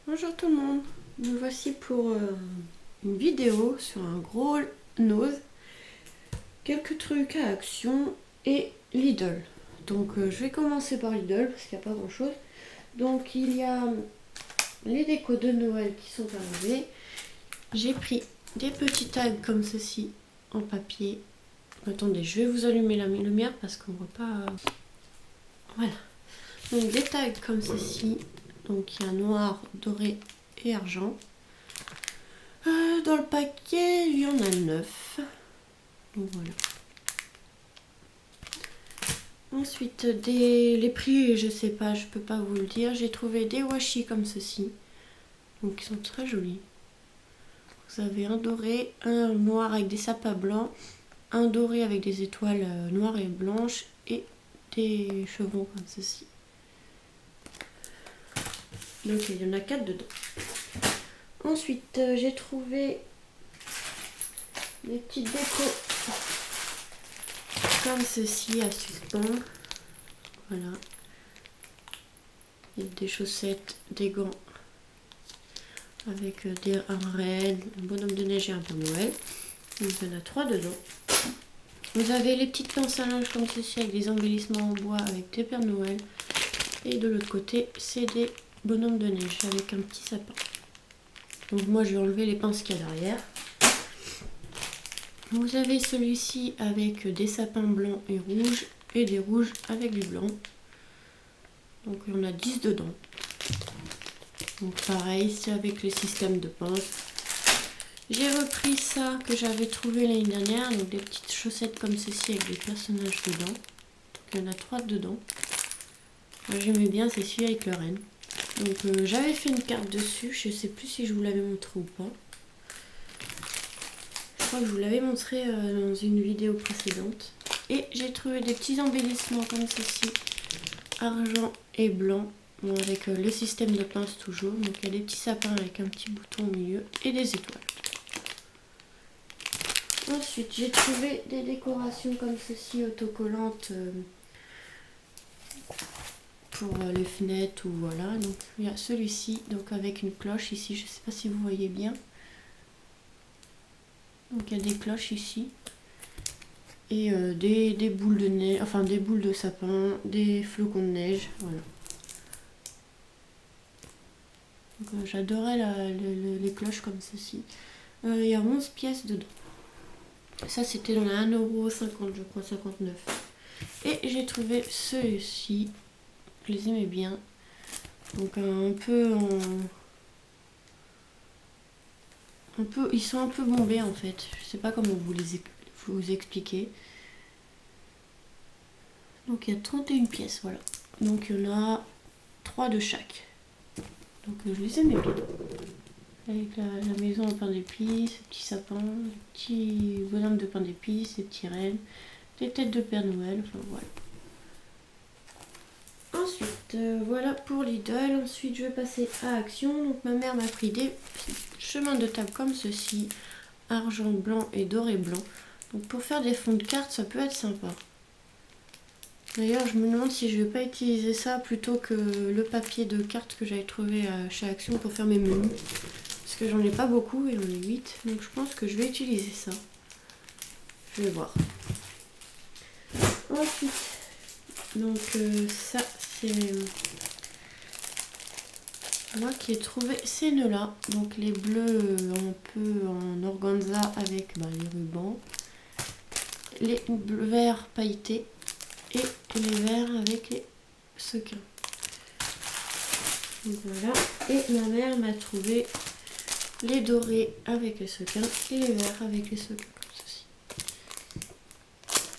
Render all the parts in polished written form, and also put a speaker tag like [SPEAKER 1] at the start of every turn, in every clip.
[SPEAKER 1] Bonjour tout le monde, me voici pour une vidéo sur un gros nose, quelques trucs à Action et Lidl. Donc je vais commencer par Lidl parce qu'il n'y a pas grand chose. Donc il y a les décos de Noël qui sont arrivés. J'ai pris des petits tags comme ceci en papier. Attendez, je vais vous allumer la lumière parce qu'on ne voit pas. Voilà. Donc des tags comme ceci. Donc il y a noir, doré et argent. Dans le paquet, il y en a 9. Donc voilà. Ensuite, les prix, je sais pas, je peux pas vous le dire. J'ai trouvé des washi comme ceci. Donc ils sont très jolis. Vous avez un doré, un noir avec des sapins blancs, un doré avec des étoiles noires et blanches et des chevrons comme ceci. Donc il y en a 4 dedans. Ensuite, j'ai trouvé des petites décos comme ceci à suspendre. Voilà. Il y a des chaussettes, des gants avec un renne, un bonhomme de neige et un Père Noël. Donc il y en a 3 dedans. Vous avez les petites pinces à linge comme ceci avec des embellissements en bois avec des Pères Noël. Et de l'autre côté, c'est des bonhommes de neige avec un petit sapin. Donc moi je vais enlever les pinces qu'il y a derrière. Vous avez celui-ci avec des sapins blancs et rouges et des rouges avec du blanc. Donc il y en a 10 dedans. Donc pareil, c'est avec les systèmes de pinces. J'ai repris ça que j'avais trouvé l'année dernière, donc des petites chaussettes comme ceci avec des personnages dedans. Donc, il y en a 3 dedans. Moi j'aimais bien, c'est celui avec le renne. Donc j'avais fait une carte dessus, je sais plus si je vous l'avais montré ou pas. Je crois que je vous l'avais montré dans une vidéo précédente. Et j'ai trouvé des petits embellissements comme ceci, argent et blanc, bon, avec le système de pince toujours. Donc il y a des petits sapins avec un petit bouton au milieu et des étoiles. Ensuite j'ai trouvé des décorations comme ceci autocollantes pour les fenêtres ou voilà. Donc il y a celui-ci donc avec une cloche ici, je sais pas si vous voyez bien. Donc il y a des cloches ici et des boules de neige, enfin des boules de sapin, des flocons de neige, voilà. J'adorais les cloches comme ceci. Il y a 11 pièces dedans. Ça c'était dans la 1,50 €, je crois, 59. Et j'ai trouvé ceux-ci. Je les aimais bien. Donc ils sont un peu bombés en fait. Je sais pas comment vous expliquer. Donc il y a 31 pièces, voilà. Donc il y en a 3 de chaque. Donc je les aimais bien. Avec la maison en pain d'épices, ces petits sapins, des petits bonhommes de pain d'épices, des petits rennes, des têtes de Père Noël, enfin voilà. Ensuite, voilà pour Lidl. Ensuite, je vais passer à Action. Donc ma mère m'a pris des chemins de table comme ceci, argent blanc et doré blanc. Donc pour faire des fonds de cartes, ça peut être sympa. D'ailleurs, je me demande si je vais pas utiliser ça plutôt que le papier de cartes que j'avais trouvé chez Action pour faire mes menus. Parce que j'en ai pas beaucoup et j'en ai 8. Donc je pense que je vais utiliser ça. Je vais voir. Ensuite, donc ça c'est moi qui ai trouvé ces nœuds là. Donc les bleus un peu en organza avec les rubans. Les verts pailletés. Et les verts avec les sequins. Donc voilà. Et ma mère m'a trouvé les dorés avec les sequins et les verts avec les sequins comme ceci.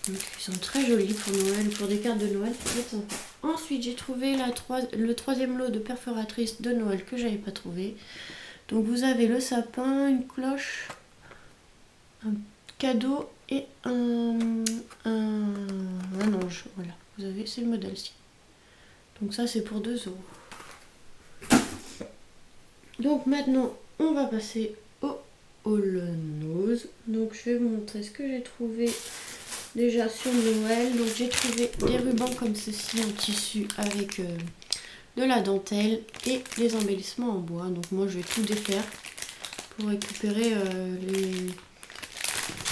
[SPEAKER 1] Donc ils sont très jolis pour Noël, pour des cartes de Noël, ça peut être sympa. Ensuite j'ai trouvé le 3e lot de perforatrices de Noël que j'avais pas trouvé. Donc vous avez le sapin, une cloche, un cadeau et un ange. Voilà, vous avez, c'est le modèle-ci. Donc ça c'est pour 2 €. Donc maintenant on va passer au haul nose. Donc je vais vous montrer ce que j'ai trouvé déjà sur Noël. Donc j'ai trouvé des rubans comme ceci en tissu avec de la dentelle et des embellissements en bois. Donc moi je vais tout défaire pour récupérer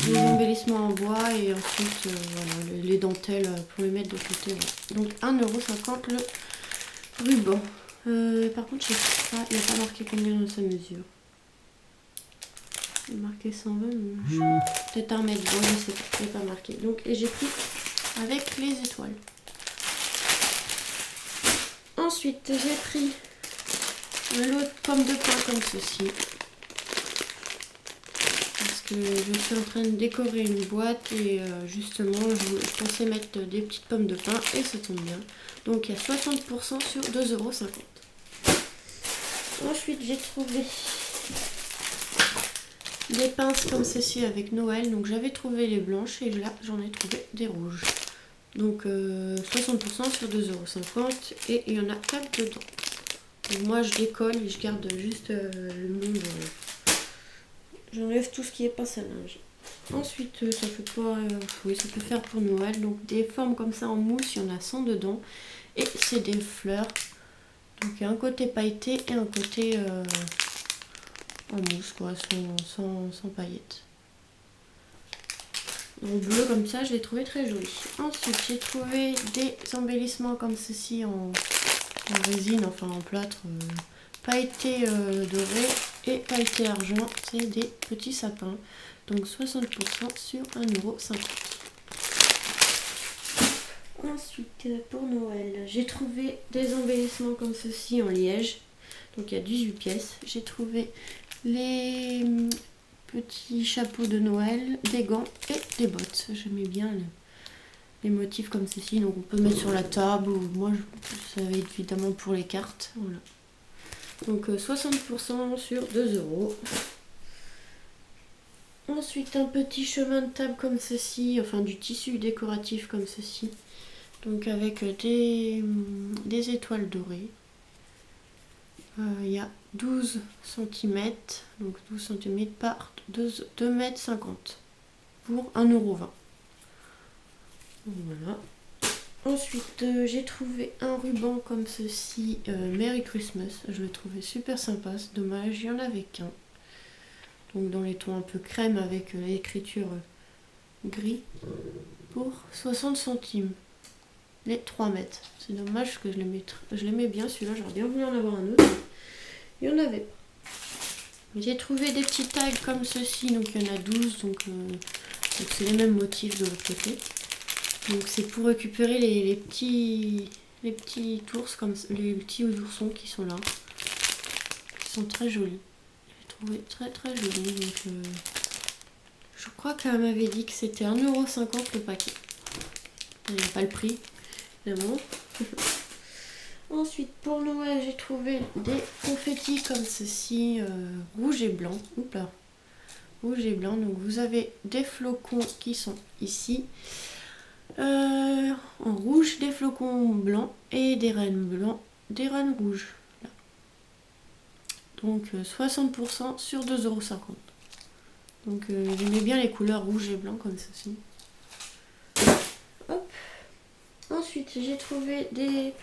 [SPEAKER 1] les embellissements en bois et ensuite voilà, les dentelles pour les mettre de côté. Voilà. Donc 1,50 € le ruban. Par contre je sais pas, il n'y a pas marqué combien ça mesure. Il est marqué 120, mais peut-être 1 mètre. Bon, je sais pas, il n'est pas marqué. Donc et j'ai pris avec les étoiles. Ensuite j'ai pris l'autre pomme de pain comme ceci. Parce que je suis en train de décorer une boîte et justement je pensais mettre des petites pommes de pain et ça tombe bien. Donc il y a 60% sur 2,50 €. Ensuite j'ai trouvé des pinces comme ceci avec Noël. Donc j'avais trouvé les blanches et là j'en ai trouvé des rouges. Donc 60% sur 2,50 € et il y en a 4 dedans. Donc moi je décolle et je garde juste le monde. J'enlève tout ce qui est pince à linge. Ensuite ça fait pas. Oui, ça peut faire pour Noël. Donc des formes comme ça en mousse, il y en a 100 dedans. Et c'est des fleurs. Donc il y a un côté pailleté et un côté en mousse quoi, sans paillettes. En bleu comme ça, je l'ai trouvé très joli. Ensuite j'ai trouvé des embellissements comme ceci en résine, enfin en plâtre, pailleté doré et pailleté argent. C'est des petits sapins. Donc 60% sur 1,50 €. Ensuite pour Noël, j'ai trouvé des embellissements comme ceci en liège. Donc il y a 18 pièces. J'ai trouvé les petits chapeaux de Noël, des gants et des bottes. J'aimais bien les motifs comme ceci. Donc on peut mettre sur la table ou moi ça va être évidemment pour les cartes. Voilà. Donc 60% sur 2 €. Ensuite un petit chemin de table comme ceci, enfin du tissu décoratif comme ceci. Donc avec des étoiles dorées. Il y a 12 cm, donc 12 cm par 2,50 m pour 1,20 €. Voilà. Ensuite j'ai trouvé un ruban comme ceci, Merry Christmas. Je le trouvais super sympa, c'est dommage, il n'y en avait qu'un. Donc dans les tons un peu crème avec l'écriture gris pour 60 centimes. Les 3 mètres. C'est dommage que je l'aimais bien celui-là, j'aurais bien voulu en avoir un autre. Il n'y en avait pas. J'ai trouvé des petits tags comme ceci, donc il y en a 12, donc c'est les mêmes motifs de l'autre côté. Donc c'est pour récupérer les petits ours, comme les petits oursons qui sont là. Ils sont très jolis. J'ai trouvé très très jolis. Donc je crois qu'elle m'avait dit que c'était 1,50 € le paquet. Il n'y a pas le prix, évidemment. Ensuite pour Noël j'ai trouvé des confettis comme ceci, rouge et blanc. Oups là. Rouge et blanc. Donc vous avez des flocons qui sont ici. En rouge, des flocons blancs et des rennes blancs, des rennes rouges. Là. Donc 60% sur 2,50 €. Donc j'aimais bien les couleurs rouge et blanc comme ceci. Hop. Ensuite j'ai trouvé des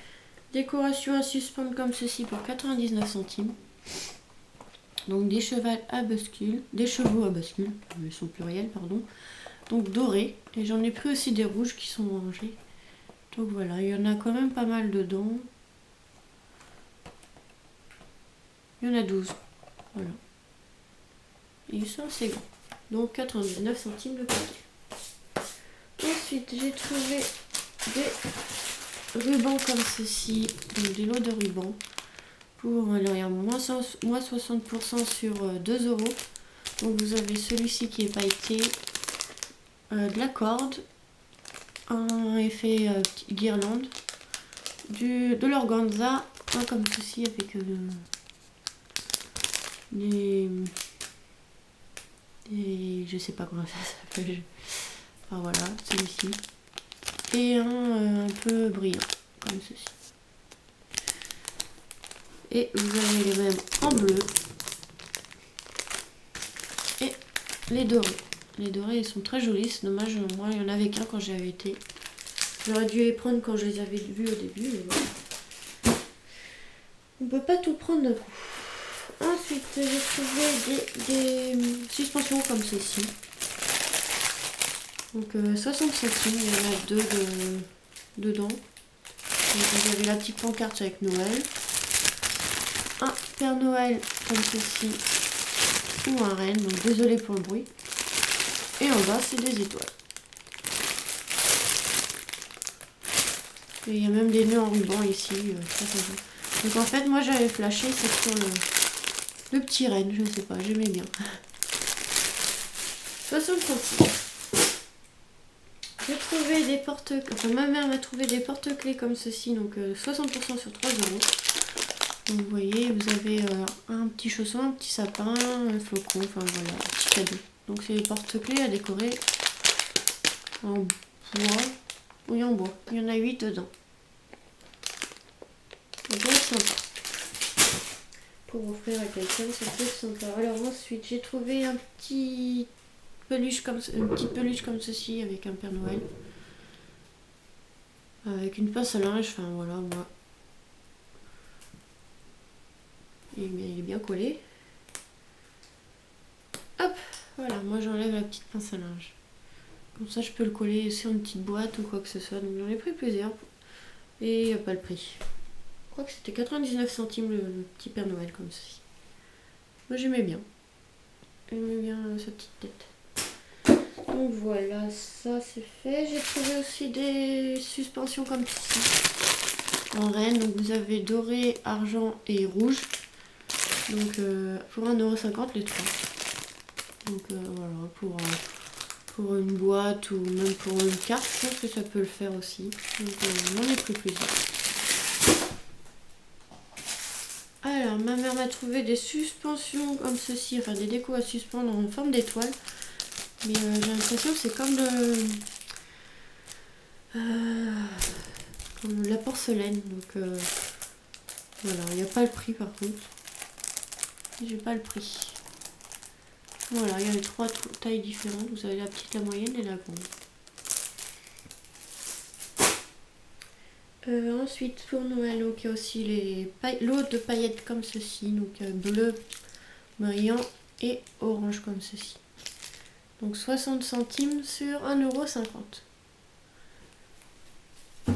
[SPEAKER 1] décorations à suspendre comme ceci pour 99 centimes. Donc des chevaux à bascule, ils sont pluriels, pardon. Donc dorés, et j'en ai pris aussi des rouges qui sont rangés. Donc voilà, il y en a quand même pas mal dedans. Il y en a 12. Voilà. Et ils sont assez grands. Donc 99 centimes le paquet. Ensuite, j'ai trouvé des rubans comme ceci, donc des lots de rubans. Pour alors, il y a moins 60% sur 2 €. Donc vous avez celui-ci qui est pailleté. De la corde, un effet guirlande, de l'organza, un comme ceci avec je sais pas comment ça s'appelle, enfin voilà, celui-ci, et un peu brillant comme ceci. Et vous avez les mêmes en bleu et les dorés. Les dorés, ils sont très jolis, c'est dommage, moi il n'y en avait qu'un quand j'y avais été. J'aurais dû les prendre quand je les avais vus au début, mais voilà. On peut pas tout prendre d'un coup. Ensuite, j'ai trouvé des suspensions comme ceci. Donc 60 centimes, il y en a deux dedans. Donc vous avez la petite pancarte avec Noël. Un Père Noël comme ceci. Ou un renne, donc désolé pour le bruit. Et en bas, c'est des étoiles. Et il y a même des nœuds en ruban ici, très sympa. Donc en fait, moi j'avais flashé, c'est sur le petit renne, je sais pas, j'aimais bien. 60 centimes. J'ai trouvé des porte-clés, enfin ma mère m'a trouvé des porte-clés comme ceci, donc 60% sur 3 euros. Donc vous voyez, vous avez un petit chausson, un petit sapin, un flocon, enfin voilà, un petit cadeau. Donc c'est des porte-clés à décorer en bois. Oui, en bois. Il y en a 8 dedans. C'est bien sympa. Pour offrir à quelqu'un, ça peut être sympa. Alors ensuite, j'ai trouvé une petite peluche comme ceci avec un Père Noël. Avec une pince à linge, enfin voilà, moi. Il est bien collé. Hop, voilà, moi j'enlève la petite pince à linge. Comme ça, je peux le coller sur une petite boîte ou quoi que ce soit. Donc j'en ai pris plusieurs. Et il n'y a pas le prix. Je crois que c'était 99 centimes le petit Père Noël comme ceci. Moi j'aimais bien. J'aimais bien sa petite tête. Donc voilà, ça c'est fait. J'ai trouvé aussi des suspensions comme ceci. En reine, donc vous avez doré, argent et rouge. Donc pour 1,50 € les trois. Donc voilà, pour une boîte ou même pour une carte, je pense que ça peut le faire aussi. Donc j'en ai pris plusieurs. Alors ma mère m'a trouvé des suspensions comme ceci, enfin des décos à suspendre en forme d'étoile. Mais j'ai l'impression que c'est comme la porcelaine. Donc voilà, il n'y a pas le prix par contre. J'ai pas le prix. Voilà, il y a les trois tailles différentes. Vous avez la petite, la moyenne et la grande. Ensuite, pour Noël, donc, il y a aussi les lots de paillettes comme ceci. Donc bleu, brillant et orange comme ceci. Donc 60 centimes sur 1,50 €.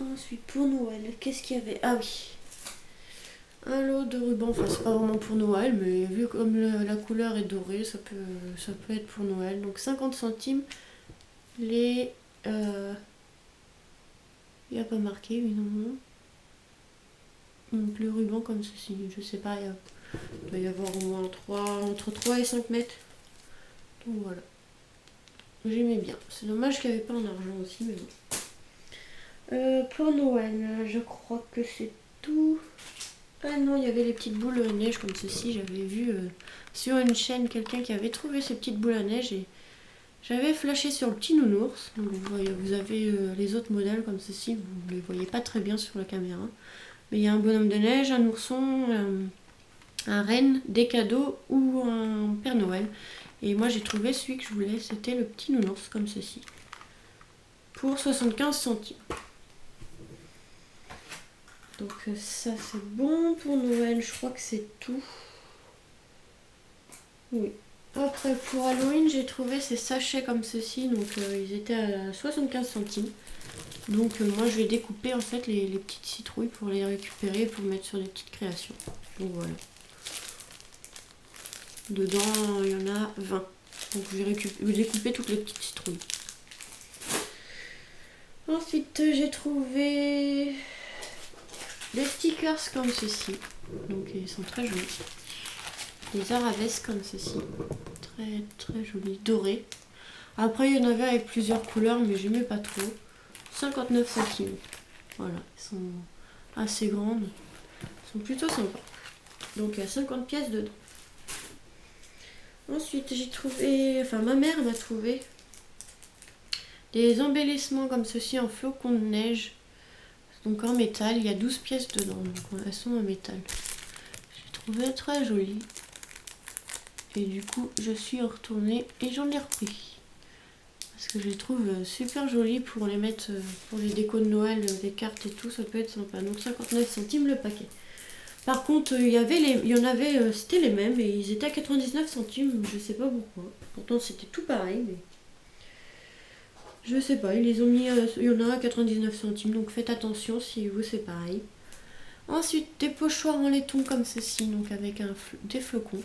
[SPEAKER 1] Ensuite, pour Noël, qu'est-ce qu'il y avait? Ah oui, un lot de ruban, enfin c'est pas vraiment pour Noël, mais vu comme la couleur est dorée, ça peut être pour Noël. Donc 50 centimes, les... il n'y a pas marqué, évidemment. Donc le ruban comme ceci, je sais pas, il doit y avoir au moins entre 3 et 5 mètres. Donc voilà. J'aimais bien. C'est dommage qu'il n'y avait pas en argent aussi, mais bon. Pour Noël, je crois que c'est tout. Ah non, il y avait les petites boules à neige comme ceci. J'avais vu sur une chaîne quelqu'un qui avait trouvé ces petites boules à neige et j'avais flashé sur le petit nounours. Donc vous avez les autres modèles comme ceci. Vous ne les voyez pas très bien sur la caméra. Mais il y a un bonhomme de neige, un ourson, un renne, des cadeaux ou un Père Noël. Et moi j'ai trouvé celui que je voulais, c'était le petit nounours comme ceci. Pour 75 centimes. Donc ça c'est bon pour Noël, je crois que c'est tout. Oui. Après pour Halloween j'ai trouvé ces sachets comme ceci, donc ils étaient à 75 centimes. Donc moi je vais découper en fait les petites citrouilles pour les récupérer, pour mettre sur des petites créations. Donc voilà. Dedans il y en a 20. Donc je vais découper toutes les petites citrouilles. Ensuite j'ai trouvé des stickers comme ceci. Donc ils sont très jolis. Des arabesques comme ceci. Très très jolis, dorés. Après il y en avait avec plusieurs couleurs mais j'aimais pas trop. 59 centimes. Voilà, ils sont assez grandes. Ils sont plutôt sympas. Donc il y a 50 pièces dedans. Ensuite j'ai trouvé, enfin ma mère m'a trouvé des embellissements comme ceci en flocons de neige. Donc en métal, il y a 12 pièces dedans. Donc elles sont en métal. J'ai trouvé très joli. Et du coup je suis retournée et j'en ai repris. Parce que je les trouve super jolis pour les mettre pour les décos de Noël, des cartes et tout, ça peut être sympa. Donc 59 centimes le paquet. Par contre, il y en avait, c'était les mêmes et ils étaient à 99 centimes, je sais pas pourquoi. Pourtant c'était tout pareil, mais je sais pas, ils les ont mis, il y en a à 99 centimes, donc faites attention si vous c'est pareil. Ensuite, des pochoirs en laiton comme ceci, donc avec des flocons.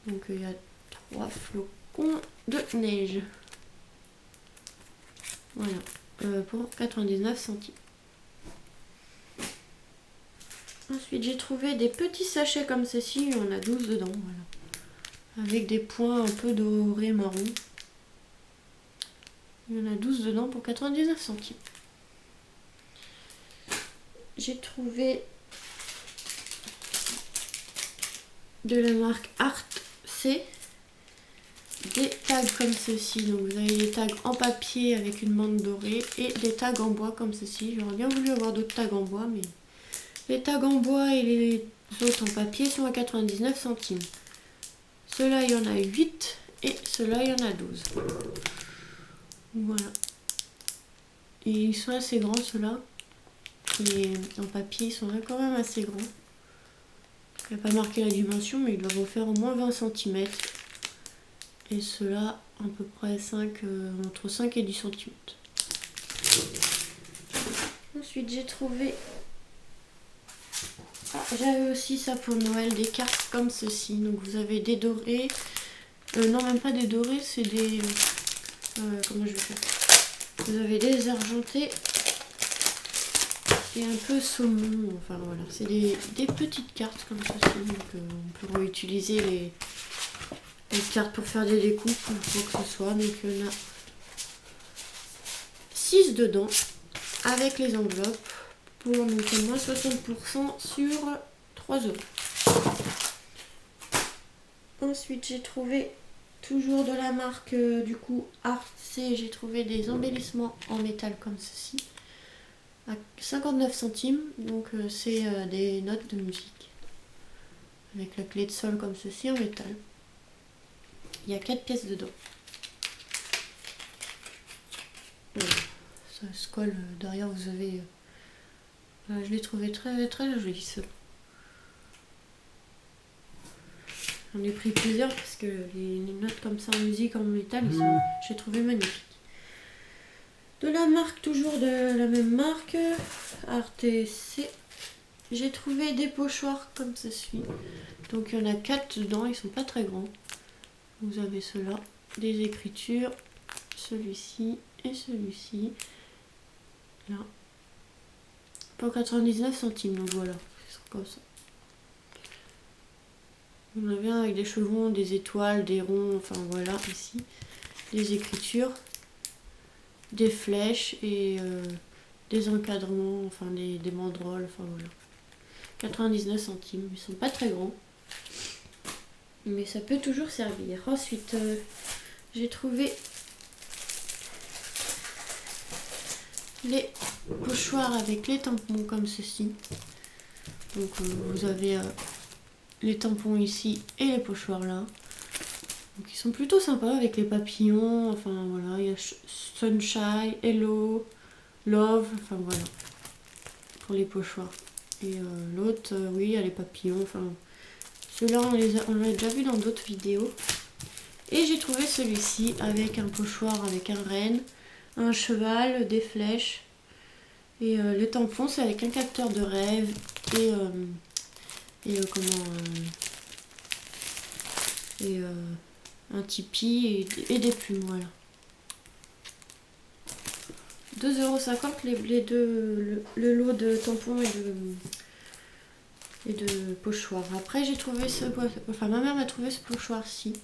[SPEAKER 1] Donc il y a 3 flocons de neige. Voilà, pour 99 centimes. Ensuite, j'ai trouvé des petits sachets comme ceci, il y en a 12 dedans, voilà. Avec des points un peu dorés marron. Il y en a 12 dedans pour 99 centimes. J'ai trouvé de la marque Art C des tags comme ceci. Donc vous avez des tags en papier avec une bande dorée et des tags en bois comme ceci. J'aurais bien voulu avoir d'autres tags en bois, mais les tags en bois et les autres en papier sont à 99 centimes. Ceux-là, il y en a 8 et ceux-là, il y en a 12. Voilà. Et ils sont assez grands ceux-là. Et en papier, ils sont quand même assez grands. Il n'y a pas marqué la dimension, mais ils doivent faire au moins 20 cm. Et ceux-là, à peu près entre 5 et 10 cm. Ensuite, j'ai trouvé... Ah, j'avais aussi ça pour Noël, des cartes comme ceci. Donc vous avez des dorés. Non, même pas des dorés, c'est des... comment je vais faire? Vous avez des argentés. Et un peu saumon, enfin voilà, c'est des petites cartes comme ceci, donc on peut réutiliser les cartes pour faire des découpes ou quoi que ce soit. Donc il y en a 6 dedans avec les enveloppes pour donc au moins 60% sur 3 €. Ensuite j'ai trouvé toujours de la marque du coup Art C, j'ai trouvé des embellissements en métal comme ceci. À 59 centimes, donc c'est des notes de musique avec la clé de sol comme ceci en métal. Il y a 4 pièces dedans. Voilà. Ça se colle derrière, vous avez... je l'ai trouvé très très joli ce. J'en ai pris plusieurs parce que les notes comme ça en musique en métal, j'ai trouvé magnifiques. De la marque, toujours de la même marque, RTC, j'ai trouvé des pochoirs comme ceci. Donc il y en a 4 dedans, ils sont pas très grands. Vous avez ceux-là, des écritures, celui-ci et celui-ci. Là. Pour 99 centimes, donc voilà, ils sont comme ça. On en a un avec des chevrons, des étoiles, des ronds, enfin voilà, ici. Des écritures. Des flèches et des encadrements, enfin des banderoles, enfin voilà. 99 centimes, ils sont pas très grands, mais ça peut toujours servir. Ensuite, j'ai trouvé les pochoirs avec les tampons comme ceci. Donc vous avez les tampons ici et les pochoirs là. Donc ils sont plutôt sympas avec les papillons, enfin voilà, il y a Sunshine, Hello, Love, enfin voilà, pour les pochoirs. Et l'autre, oui, il y a les papillons, enfin, ceux-là on l'a déjà vu dans d'autres vidéos. Et j'ai trouvé celui-ci avec un pochoir avec un renne, un cheval, des flèches. Et le tampon, c'est avec un capteur de rêve et un tipi et des plumes, voilà. 2,50 € les deux, le lot de tampons et de pochoirs. Après j'ai trouvé ma mère m'a trouvé ce pochoir-ci,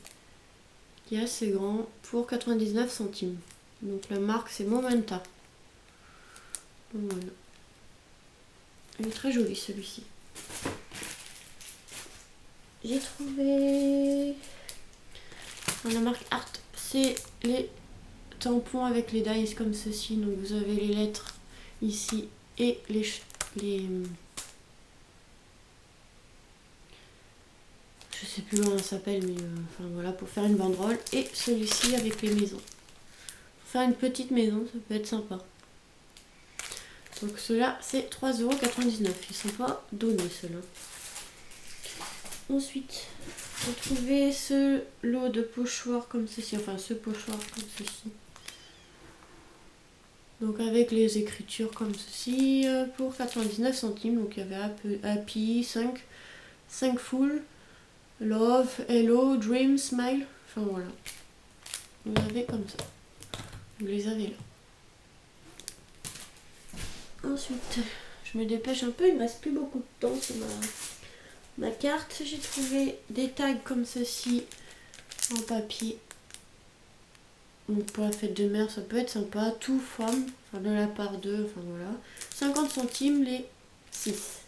[SPEAKER 1] qui est assez grand, pour 99 centimes. Donc la marque c'est Momenta. Donc, voilà. Il est très joli celui-ci. J'ai trouvé dans la marque Art, c'est les tampons avec les dies comme ceci. Donc vous avez les lettres ici et les je sais plus comment ça s'appelle, mais enfin voilà, pour faire une banderole. Et celui-ci avec les maisons. Pour faire une petite maison, ça peut être sympa. Donc ceux-là, c'est 3,99 €. Ils sont pas donnés, ceux-là. Ensuite, j'ai trouvé ce lot de pochoirs comme ceci. Enfin, ce pochoir comme ceci. Donc avec les écritures comme ceci, pour 99 centimes. Donc il y avait Happy, 5 full, Love, Hello, Dream, Smile. Enfin voilà. Vous avez comme ça. Vous les avez là. Ensuite, je me dépêche un peu, il ne me reste plus beaucoup de temps sur ma carte. J'ai trouvé des tags comme ceci en papier. Donc pour la fête de mère, ça peut être sympa. Tout femme, enfin de la part d'eux, enfin voilà. 50 centimes les 6.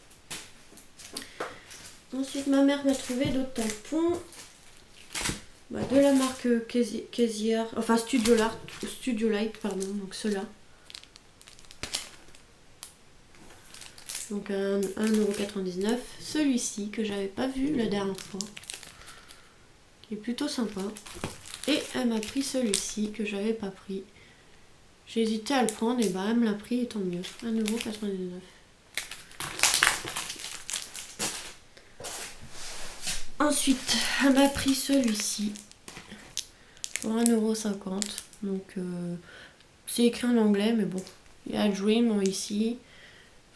[SPEAKER 1] Ensuite, ma mère m'a trouvé d'autres tampons. De la marque Casier, enfin Studio Light, pardon, donc ceux-là. Donc 1,99 €. Celui-ci que j'avais pas vu la dernière fois. Qui est plutôt sympa. Et elle m'a pris celui-ci que j'avais pas pris. J'ai hésité à le prendre et elle me l'a pris et tant mieux. 1,99 €. Ensuite, elle m'a pris celui-ci pour 1,50 €. Donc c'est écrit en anglais, mais bon. Il y a Dream ici.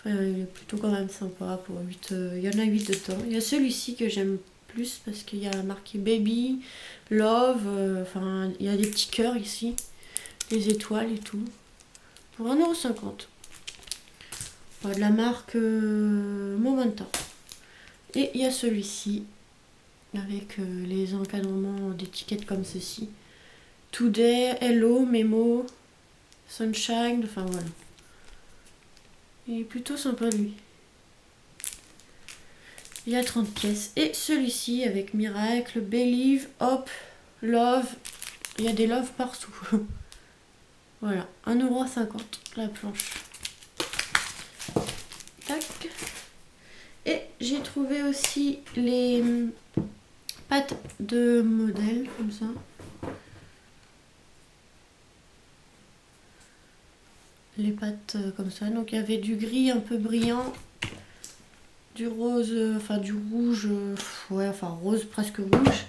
[SPEAKER 1] Enfin, il est plutôt quand même sympa pour 8. Il y en a 8 dedans. Il y a celui-ci que j'aime plus parce qu'il y a marqué Baby, Love, enfin il y a des petits cœurs ici, des étoiles et tout, pour 1,50 €. De la marque Momenta. Et il y a celui-ci avec les encadrements d'étiquettes comme ceci. Today, Hello, Memo, Sunshine, enfin voilà. Il est plutôt sympa lui. Il y a 30 pièces. Et celui-ci avec Miracle, Believe, Hope, Love. Il y a des love partout. Voilà, 1,50 € la planche. Tac. Et j'ai trouvé aussi les pattes de modèle comme ça. Les pattes comme ça. Donc il y avait du gris un peu brillant. Du rose, enfin du rouge, ouais, enfin rose presque rouge.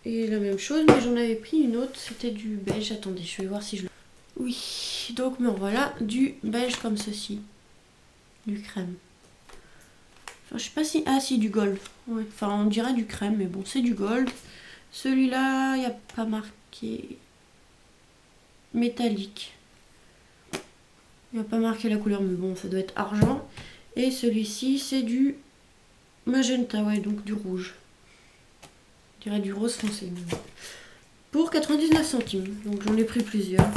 [SPEAKER 1] Et la même chose, mais j'en avais pris une autre, c'était du beige. Attendez, je vais voir si je le... Oui, donc me voilà du beige comme ceci. Du crème. Enfin, je sais pas si... Ah si, du gold. Ouais, enfin on dirait du crème, mais bon, c'est du gold. Celui-là, il n'y a pas marqué... Métallique. Il n'y a pas marqué la couleur, mais bon, ça doit être argent. Et celui-ci, c'est du magenta, ouais, donc du rouge. Je dirais du rose foncé. Pour 99 centimes. Donc j'en ai pris plusieurs.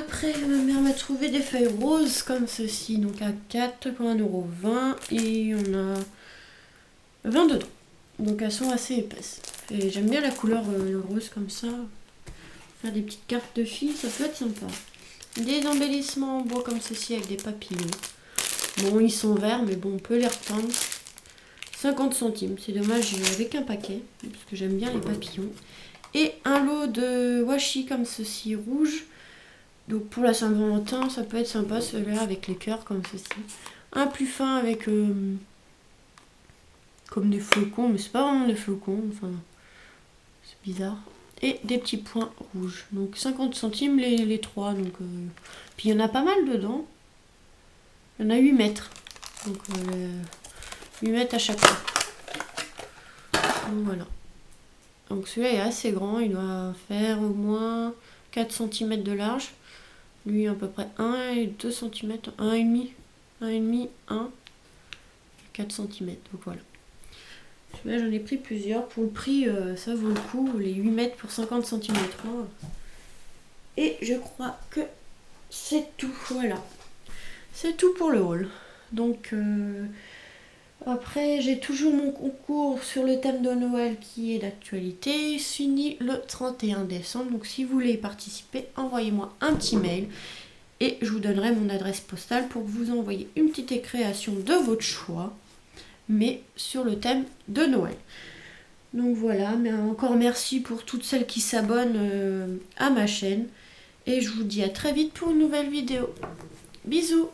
[SPEAKER 1] Après, ma mère m'a trouvé des feuilles roses comme ceci. Donc à 4 pour 1,20 €. Et on a 20 dedans. Donc elles sont assez épaisses. Et j'aime bien la couleur rose comme ça. Faire des petites cartes de filles, ça peut être sympa. Des embellissements en bois comme ceci avec des papillons. Bon, ils sont verts, mais bon, on peut les repeindre. 50 centimes, c'est dommage, j'ai avec un paquet, parce que j'aime bien les papillons. Et un lot de washi comme ceci, rouge. Donc pour la Saint-Valentin, ça peut être sympa, celui-là avec les cœurs comme ceci. Un plus fin avec comme des flocons, mais c'est pas vraiment des flocons, enfin, c'est bizarre. Et des petits points rouges. Donc 50 centimes les trois. Donc, puis il y en a pas mal dedans. Il y en a 8 mètres. Donc 8 mètres à chaque fois. Donc voilà. Donc celui-là est assez grand. Il doit faire au moins 4 cm de large. Lui à peu près 1 et 2 cm. 1,5. 1,5, 1. 4 cm. Donc voilà. Celui-là j'en ai pris plusieurs. Pour le prix, ça vaut le coup. Les 8 mètres pour 50 cm. Et je crois que c'est tout. Voilà. C'est tout pour le haul. Donc après j'ai toujours mon concours sur le thème de Noël qui est d'actualité. Il finit le 31 décembre. Donc si vous voulez y participer, envoyez-moi un petit mail. Et je vous donnerai mon adresse postale pour vous envoyer une petite création de votre choix. Mais sur le thème de Noël. Donc voilà, mais encore merci pour toutes celles qui s'abonnent à ma chaîne. Et je vous dis à très vite pour une nouvelle vidéo. Bisous!